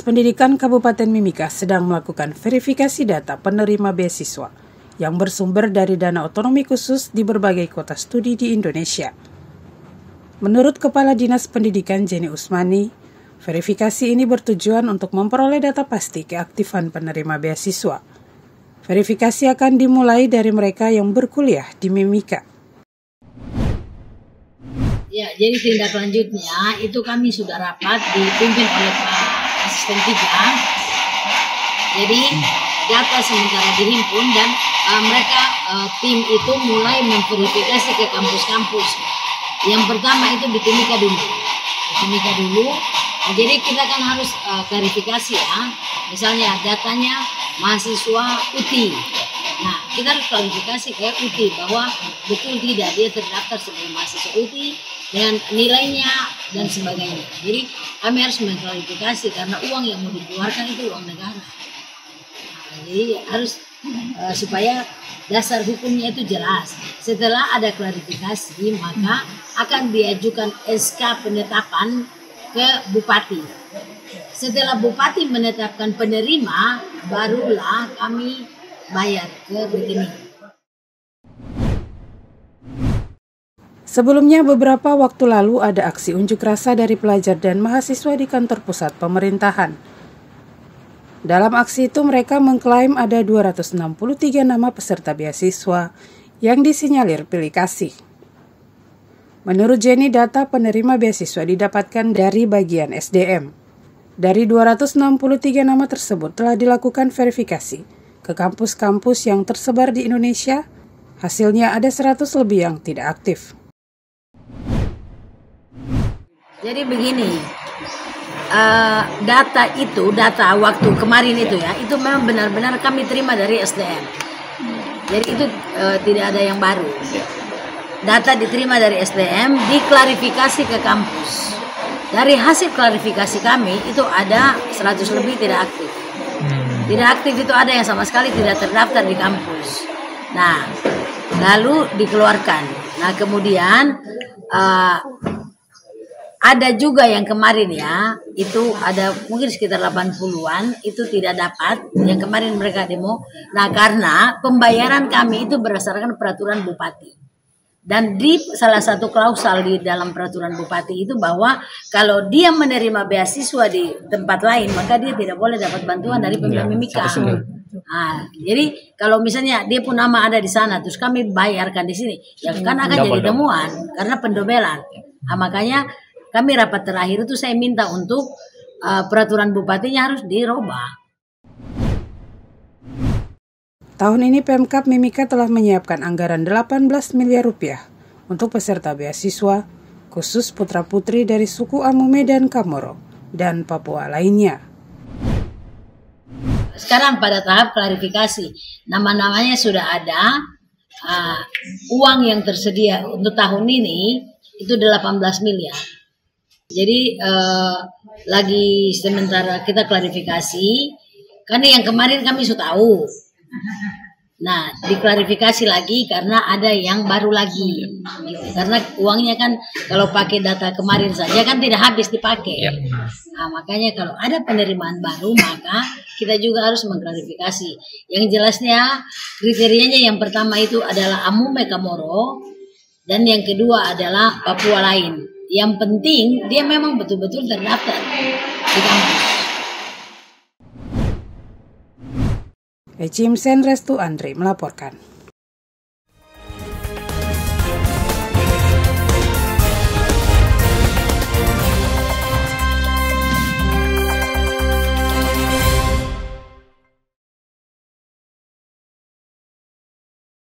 Pendidikan Kabupaten Mimika sedang melakukan verifikasi data penerima beasiswa yang bersumber dari dana otonomi khusus di berbagai kota studi di Indonesia. Menurut Kepala Dinas Pendidikan Jenny Usmani, verifikasi ini bertujuan untuk memperoleh data pasti keaktifan penerima beasiswa. Verifikasi akan dimulai dari mereka yang berkuliah di Mimika. Ya, jadi tindak lanjutnya itu kami sudah rapat dipimpin oleh Pak Asisten 3. Jadi data sementara dihimpun dan mereka tim itu mulai memverifikasi ke kampus-kampus. Yang pertama itu di Timika dulu. Nah, jadi kita kan harus klarifikasi ya. Misalnya datanya mahasiswa UTI. Nah, kita harus klarifikasi ke UTI bahwa betul tidak dia terdaftar sebagai mahasiswa UTI dengan nilainya dan sebagainya. Jadi kami harus mengklarifikasi karena uang yang mau dikeluarkan itu uang negara. Nah, jadi harus supaya dasar hukumnya itu jelas. Setelah ada klarifikasi, maka akan diajukan SK penetapan ke Bupati. Setelah Bupati menetapkan penerima, barulah kami bayar ke rekening. Sebelumnya beberapa waktu lalu ada aksi unjuk rasa dari pelajar dan mahasiswa di kantor pusat pemerintahan. Dalam aksi itu mereka mengklaim ada 263 nama peserta beasiswa yang disinyalir pilih kasih. Menurut Jenny, data penerima beasiswa didapatkan dari bagian SDM. Dari 263 nama tersebut telah dilakukan verifikasi ke kampus-kampus yang tersebar di Indonesia. Hasilnya ada 100 lebih yang tidak aktif. Jadi begini, data waktu kemarin itu ya, itu memang benar-benar kami terima dari SDM. Jadi itu tidak ada yang baru. Data diterima dari SDM, diklarifikasi ke kampus. Dari hasil klarifikasi kami itu ada 100 lebih tidak aktif. Tidak aktif itu ada yang sama sekali tidak terdaftar di kampus. Nah, lalu dikeluarkan. Nah, kemudian ada juga yang kemarin ya, itu ada mungkin sekitar 80-an, itu tidak dapat, yang kemarin mereka demo. Nah, karena pembayaran kami itu berdasarkan peraturan Bupati. Dan di salah satu klausal di dalam peraturan Bupati itu bahwa kalau dia menerima beasiswa di tempat lain, maka dia tidak boleh dapat bantuan dari Pemda Mimika. Nah, jadi kalau misalnya dia pun nama ada di sana, terus kami bayarkan di sini, ya kan akan jadi temuan karena pendobelan. Nah, makanya kami rapat terakhir itu saya minta untuk peraturan bupatinya harus dirubah. Tahun ini Pemkab Mimika telah menyiapkan anggaran 18 miliar rupiah untuk peserta beasiswa, khusus putra-putri dari suku Amume dan Kamoro, dan Papua lainnya. Sekarang pada tahap klarifikasi, nama-namanya sudah ada, uang yang tersedia untuk tahun ini itu 18 miliar. Jadi lagi sementara kita klarifikasi, karena yang kemarin kami sudah tahu. Nah, diklarifikasi lagi karena ada yang baru lagi. Gitu. Karena uangnya kan kalau pakai data kemarin saja kan tidak habis dipakai. Nah, makanya kalau ada penerimaan baru maka kita juga harus mengklarifikasi. Yang jelasnya kriterianya yang pertama itu adalah Amume Kamoro dan yang kedua adalah Papua lain. Yang penting dia memang betul-betul terdaftar di kampus. Ecim Sen Restu Andri melaporkan.